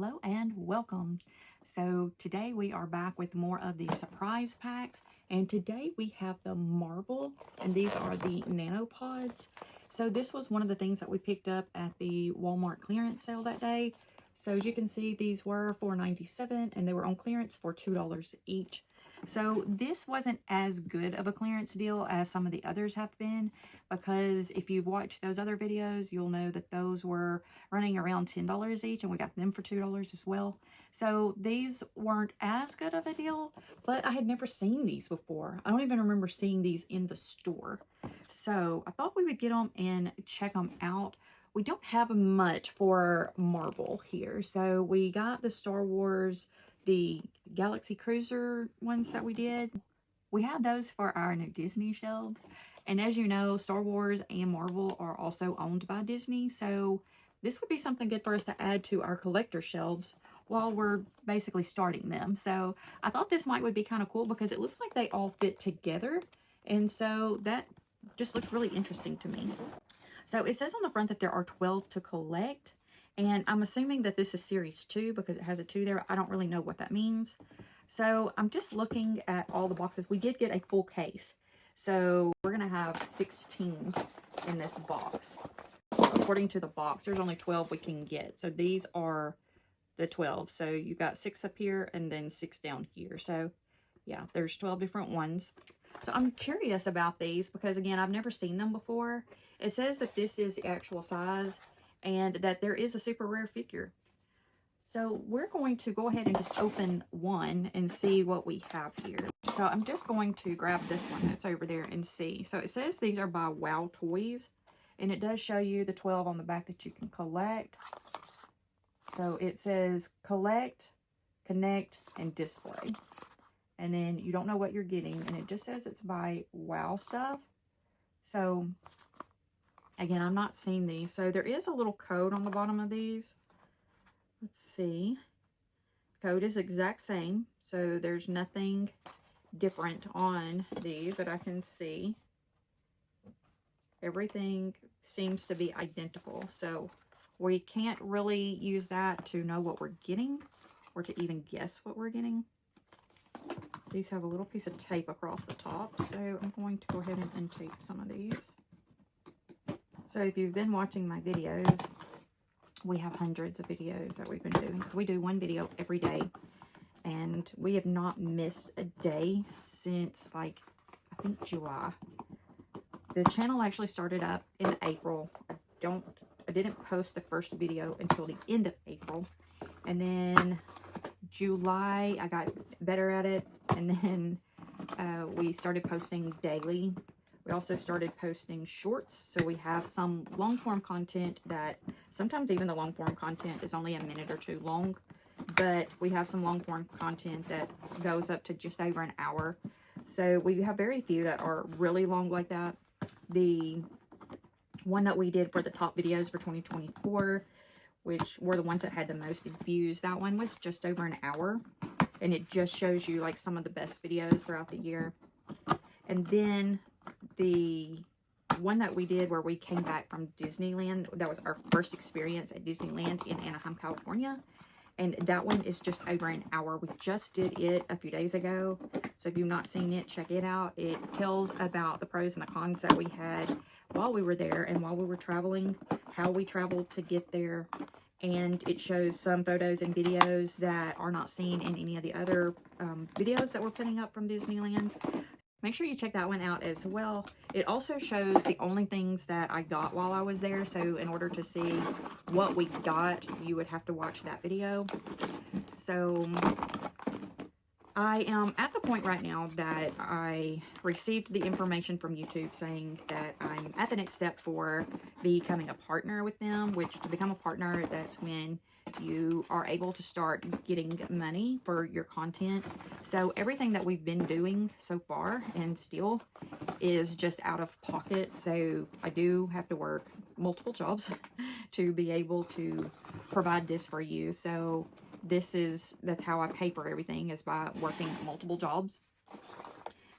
Hello and welcome. So today we are back with more of the surprise packs, and today we have the Marvel, and these are the Nano Pods. So this was one of the things that we picked up at the Walmart clearance sale that day. So as you can see, these were $4.97 and they were on clearance for $2 each. So this wasn't as good of a clearance deal as some of the others have been, because if you've watched those other videos, you'll know that those were running around $10 each, and we got them for $2 as well. So these weren't as good of a deal, but I had never seen these before. I don't even remember seeing these in the store. So I thought we would get them and check them out. We don't have much for Marvel here. So we got the Star Wars, the Galaxy Cruiser ones that we did. We have those for our new Disney shelves. And as you know, Star Wars and Marvel are also owned by Disney. So this would be something good for us to add to our collector shelves while we're basically starting them. So I thought this would be kind of cool because it looks like they all fit together. And so that just looks really interesting to me. So it says on the front that there are 12 to collect. And I'm assuming that this is series 2 because it has a 2 there. I don't really know what that means. So I'm just looking at all the boxes. We did get a full case. So we're going to have 16 in this box. According to the box, there's only 12 we can get. So these are the 12. So you've got 6 up here and then 6 down here. So yeah, there's 12 different ones. So I'm curious about these because, again, I've never seen them before. It says that this is the actual size and that there is a super rare figure. So we're going to go ahead and just open one and see what we have here. So I'm just going to grab this one that's over there and see. So it says these are by Wow Toys, and it does show you the 12 on the back that you can collect. So it says collect, connect, and display. And then you don't know what you're getting, and it just says it's by Wow Stuff. So again, I'm not seeing these. So there is a little code on the bottom of these. Let's see. Code is exact same. So there's nothing different on these that I can see. Everything seems to be identical. So we can't really use that to know what we're getting or to even guess what we're getting. These have a little piece of tape across the top. So I'm going to go ahead and untape some of these. So if you've been watching my videos, we have hundreds of videos that we've been doing. So we do one video every day. And we have not missed a day since, like, I think July. The channel actually started up in April. I didn't post the first video until the end of April. And then July, I got better at it. And then we started posting daily. We also started posting shorts, so we have some long-form content that sometimes even the long-form content is only a minute or 2 long, but we have some long-form content that goes up to just over an hour. So we have very few that are really long like that. The one that we did for the top videos for 2024, which were the ones that had the most views, that one was just over an hour, and it just shows you like some of the best videos throughout the year. And then the one that we did where we came back from Disneyland, that was our first experience at Disneyland in Anaheim, California. And that one is just over an hour. We just did it a few days ago. So if you've not seen it, check it out. It tells about the pros and the cons that we had while we were there and while we were traveling, how we traveled to get there. And it shows some photos and videos that are not seen in any of the other videos that we're putting up from Disneyland. Make sure you check that one out as well. It also shows the only things that I got while I was there. So in order to see what we got, you would have to watch that video. So I am at the point right now that I received the information from YouTube saying that I'm at the next step for becoming a partner with them, which to become a partner, that's when you are able to start getting money for your content. So everything that we've been doing so far and still is just out of pocket. So I do have to work multiple jobs to be able to provide this for you. So that's how I pay for everything, is by working multiple jobs.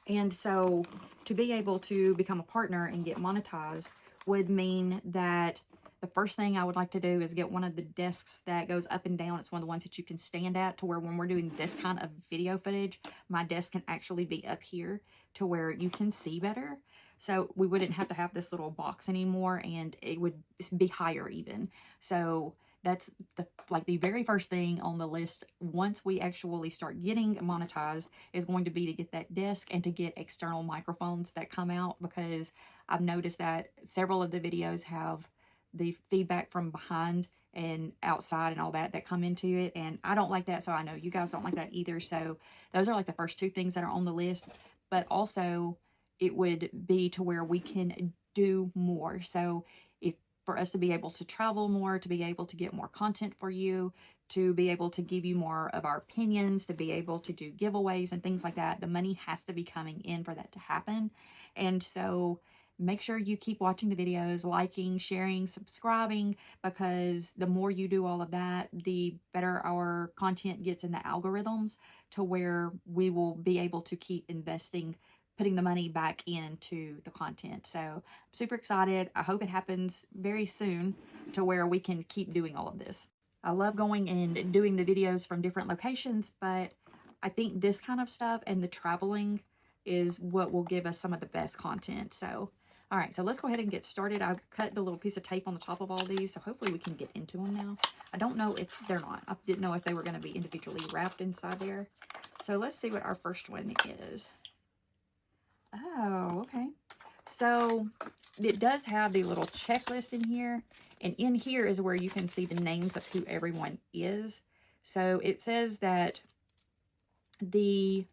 And so to be able to become a partner and get monetized would mean that the first thing I would like to do is get one of the desks that goes up and down. It's one of the ones that you can stand at, to where when we're doing this kind of video footage, my desk can actually be up here to where you can see better. So we wouldn't have to have this little box anymore, and it would be higher even. So that's the very first thing on the list once we actually start getting monetized, is going to be to get that desk and to get external microphones that come out, because I've noticed that several of the videos have the feedback from behind and outside and all that come into it, and I don't like that. So I know you guys don't like that either. So those are like the first two things that are on the list. But also it would be to where we can do more. So if for us to be able to travel more, to be able to get more content for you, to be able to give you more of our opinions, to be able to do giveaways and things like that, the money has to be coming in for that to happen. And so make sure you keep watching the videos, liking, sharing, subscribing, because the more you do all of that, the better our content gets in the algorithms, to where we will be able to keep investing, putting the money back into the content. So I'm super excited. I hope it happens very soon, to where we can keep doing all of this. I love going and doing the videos from different locations, but I think this kind of stuff and the traveling is what will give us some of the best content. So all right, so let's go ahead and get started. I've cut the little piece of tape on the top of all these, so hopefully we can get into them now. I don't know if they're not. I didn't know if they were going to be individually wrapped inside there. So let's see what our first one is. Oh, okay. So it does have the little checklist in here, and in here is where you can see the names of who everyone is. So it says that the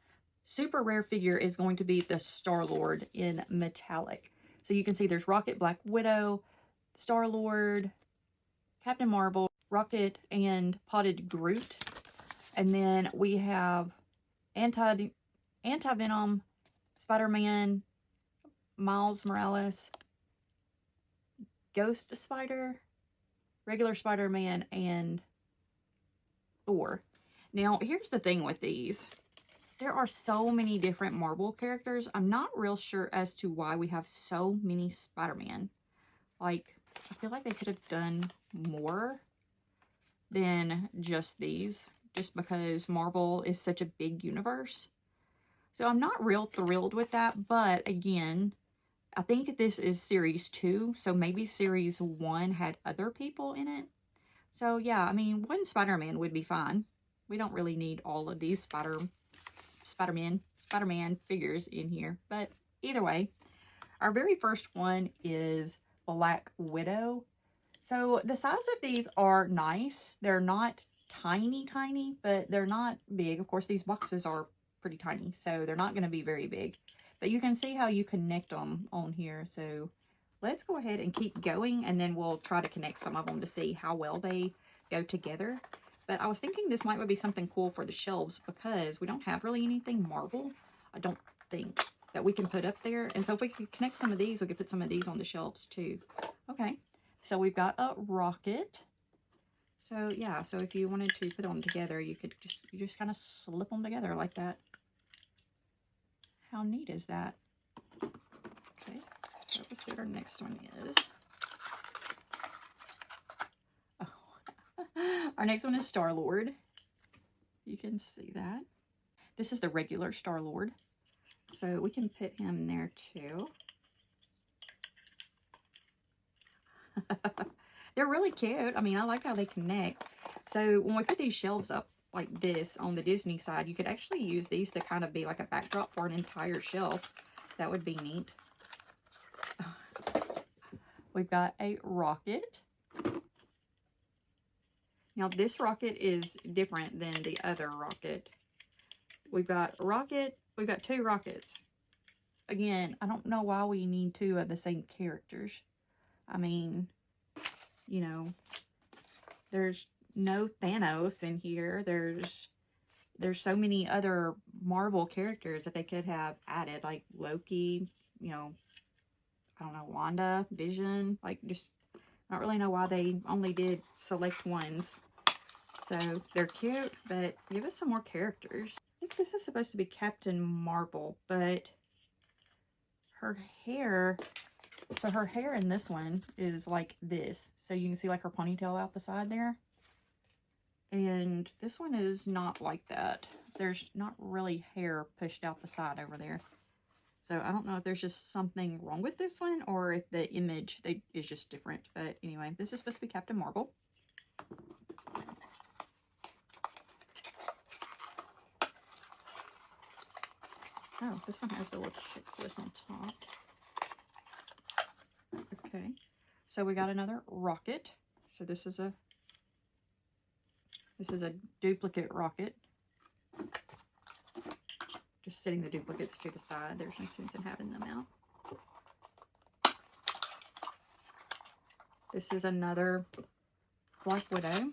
super rare figure is going to be the Star-Lord in metallic. So you can see there's Rocket, Black Widow, Star-Lord, Captain Marvel, Rocket, and Potted Groot. And then we have Anti-Venom, Spider-Man, Miles Morales, Ghost Spider, regular Spider-Man, and Thor. Now, here's the thing with these. There are so many different Marvel characters. I'm not real sure as to why we have so many Spider-Man. Like, I feel like they could have done more than just these, just because Marvel is such a big universe. So I'm not real thrilled with that, but again, I think this is series 2, so maybe series 1 had other people in it. So yeah, I mean, one Spider-Man would be fine. We don't really need all of these Spider-Man figures in here, but either way, our very first one is Black Widow. So the size of these are nice. They're not tiny, but they're not big. Of course, these boxes are pretty tiny, so they're not going to be very big, but you can see how you connect them on here. So let's go ahead and keep going, and then we'll try to connect some of them to see how well they go together. But I was thinking this might be something cool for the shelves, because we don't have really anything Marvel, I don't think, that we can put up there. And so if we could connect some of these, we could put some of these on the shelves too. Okay, so we've got a Rocket. So yeah, so if you wanted to put them together, you could just kind of slip them together like that. How neat is that? Okay, so let's see what our next one is. Our next one is Star-Lord. You can see that. This is the regular Star-Lord. So we can put him in there too. They're really cute. I mean, I like how they connect. So when we put these shelves up like this on the Disney side, you could actually use these to kind of be like a backdrop for an entire shelf. That would be neat. We've got a Rocket. Now, this Rocket is different than the other Rocket. We've got Rocket. We've got 2 Rockets. Again, I don't know why we need 2 of the same characters. I mean, you know, there's no Thanos in here. There's so many other Marvel characters that they could have added, like Loki, you know, I don't know, Wanda, Vision. Like, just, I don't really know why they only did select ones. So they're cute, but give us some more characters. I think this is supposed to be Captain Marvel, but her hair So her hair in this one is like this. So you can see like her ponytail out the side there. And this one is not like that. There's not really hair pushed out the side over there. So I don't know if there's just something wrong with this one or if the image is just different. But anyway, this is supposed to be Captain Marvel. Oh, this one has the little checklist on top. Okay, so we got another rocket. So this is a duplicate rocket. Just setting the duplicates to the side. There's no sense in having them out. This is another Black Widow.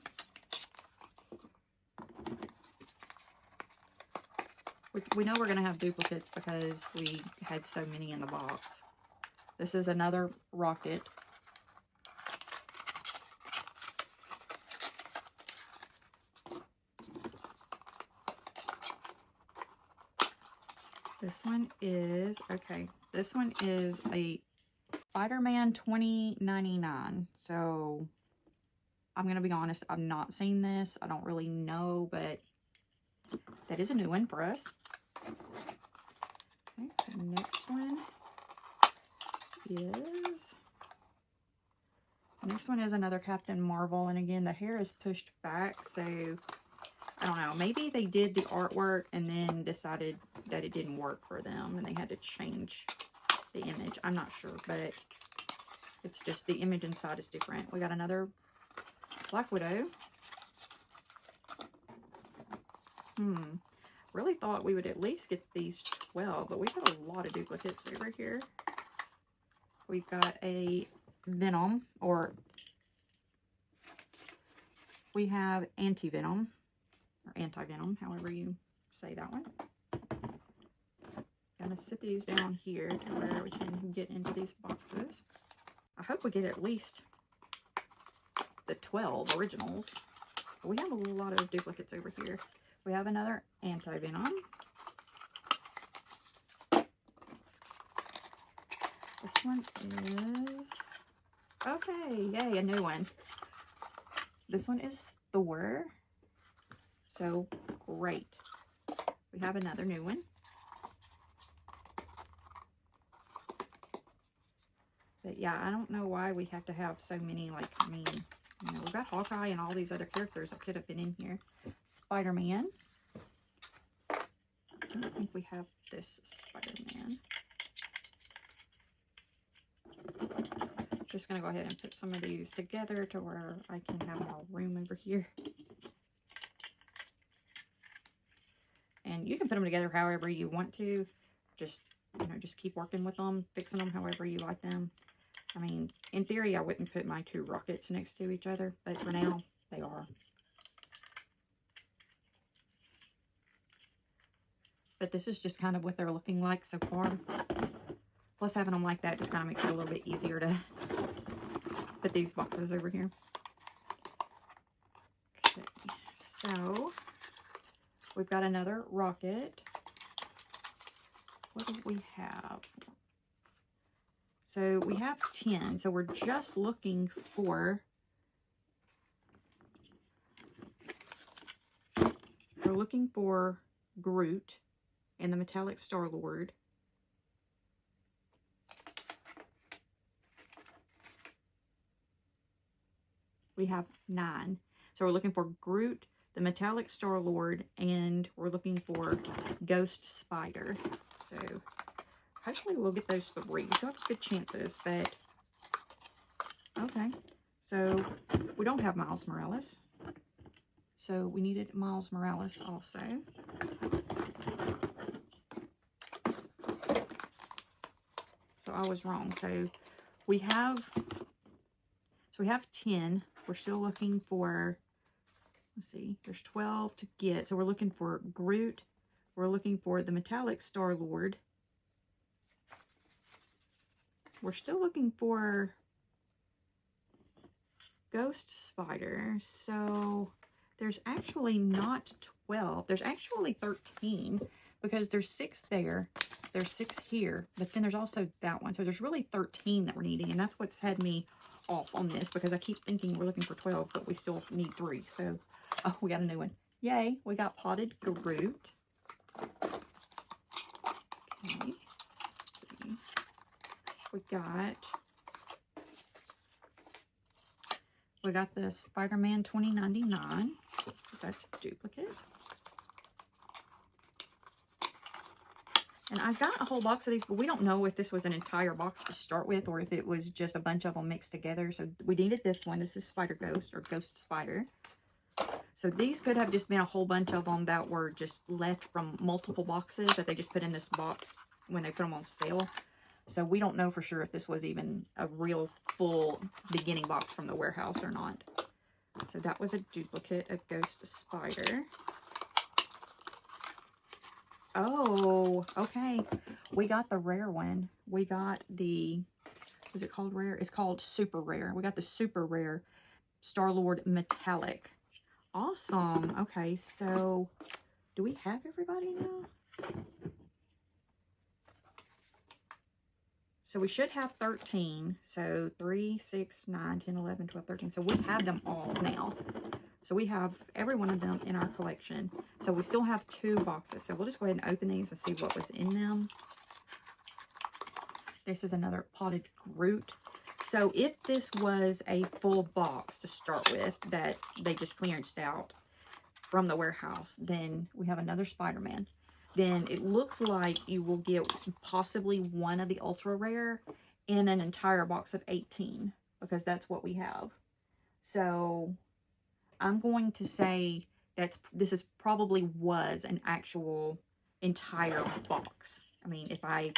We know we're going to have duplicates because we had so many in the box. This is another rocket. This one is, okay, this one is a Spider-Man 2099. So, I'm going to be honest, I've not seen this. I don't really know, but that is a new one for us. Okay, the next one is another Captain Marvel. And again, the hair is pushed back, so I don't know. Maybe they did the artwork and then decided that it didn't work for them and they had to change the image. I'm not sure, but it's just the image inside is different. We got another Black Widow. Really thought we would at least get these 12, but we've got a lot of duplicates over here. We've got a Venom, or we have Anti-Venom, or Anti-Venom, however you say that one. Gonna sit these down here to where we can get into these boxes. I hope we get at least the 12 originals. But we have a lot of duplicates over here. We have another Anti-Venom. This one is, okay, yay, a new one. This one is Thor. So, great. We have another new one. But yeah, I don't know why we have to have so many, like, I mean, you know, we've got Hawkeye and all these other characters that could have been in here. Spider-Man. I don't think we have this Spider-Man. Just going to go ahead and put some of these together to where I can have more room over here. And you can put them together however you want to. Just, you know, just keep working with them, fixing them however you like them. I mean, in theory, I wouldn't put my two rockets next to each other, but for now, they are. But this is just kind of what they're looking like so far. Plus, having them like that just kind of makes it a little bit easier to put these boxes over here. Okay, so we've got another rocket. What do we have? So we have 10. So we're just looking for, Groot and the metallic Star-Lord. We have 9. So we're looking for Groot, the metallic Star-Lord, and we're looking for Ghost Spider. So hopefully we'll get those 3. So have good chances, but okay. So we don't have Miles Morales. So we needed Miles Morales also. So I was wrong. So we have 10. We're still looking for, let's see, there's 12 to get. So we're looking for Groot. We're looking for the metallic Star-Lord. We're still looking for Ghost Spider. So there's actually not 12. There's actually 13 because there's 6 there. There's 6 here, but then there's also that one. So there's really 13 that we're needing, and that's what's had me off on this, because I keep thinking we're looking for 12, but we still need 3. So, oh, we got a new one. Yay, we got Potted Groot. Okay, let's see. We got the Spider-Man 2099. That's a duplicate. And I've got a whole box of these, but we don't know if this was an entire box to start with or if it was just a bunch of them mixed together. So we needed this one. This is Spider Ghost, or Ghost Spider. So these could have just been a whole bunch of them that were just left from multiple boxes that they just put in this box when they put them on sale. So we don't know for sure if this was even a real full beginning box from the warehouse or not. So that was a duplicate of Ghost Spider. Oh, okay. We got the rare one. We got the, is it called rare? It's called super rare. We got the super rare Star-Lord Metallic. Awesome. Okay, so do we have everybody now? So we should have 13. So 3, 6, 9, 10, 11, 12, 13. So we have them all now. So we have every one of them in our collection. So we still have 2 boxes. So we'll just go ahead and open these and see what was in them. This is another Potted Groot. So if this was a full box to start with that they just clearanced out from the warehouse, then we have another Spider-Man. Then it looks like you will get possibly one of the ultra rare in an entire box of 18, because that's what we have. So I'm going to say this is probably was an actual entire box. I mean, if I,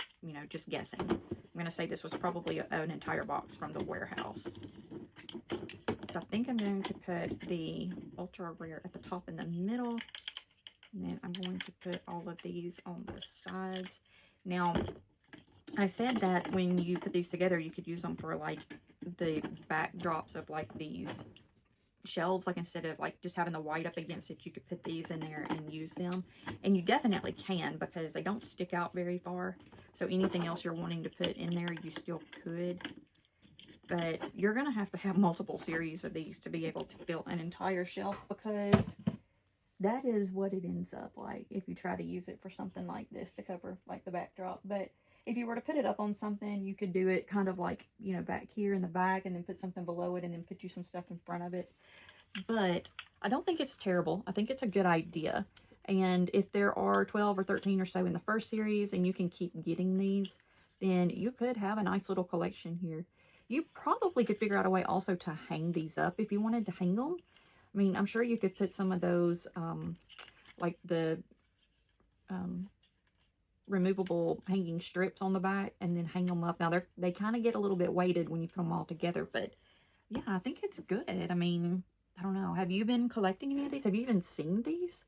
just guessing, I'm going to say this was probably an entire box from the warehouse. So I think I'm going to put the ultra rare at the top in the middle. And then I'm going to put all of these on the sides. Now, I said that when you put these together, you could use them for like the backdrops of like these shelves. Like instead of like just having the white up against it, you could put these in there and use them. And you definitely can, because they don't stick out very far. So anything else you're wanting to put in there, you still could. But you're going to have multiple series of these to be able to fill an entire shelf, because that is what it ends up like if you try to use it for something like this to cover like the backdrop. But if you were to put it up on something, you could do it kind of like, back here in the back, and then put something below it, and then put you some stuff in front of it. But I don't think it's terrible. I think it's a good idea. And if there are 12 or 13 or so in the first series, and you can keep getting these, then you could have a nice little collection here. You probably could figure out a way also to hang these up if you wanted to hang them. I mean, I'm sure you could put some of those, like the removable hanging strips on the back, and then hang them up. Now, they kind of get a little bit weighted when you put them all together, but yeah, I think it's good. I mean, I don't know. Have you been collecting any of these? Have you even seen these?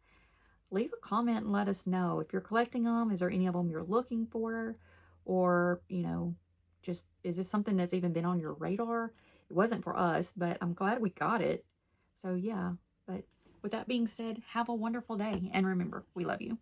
Leave a comment and let us know. If you're collecting them, is there any of them you're looking for? Or, just, is this something that's even been on your radar? It wasn't for us, but I'm glad we got it. So yeah, but with that being said, have a wonderful day. And remember, we love you.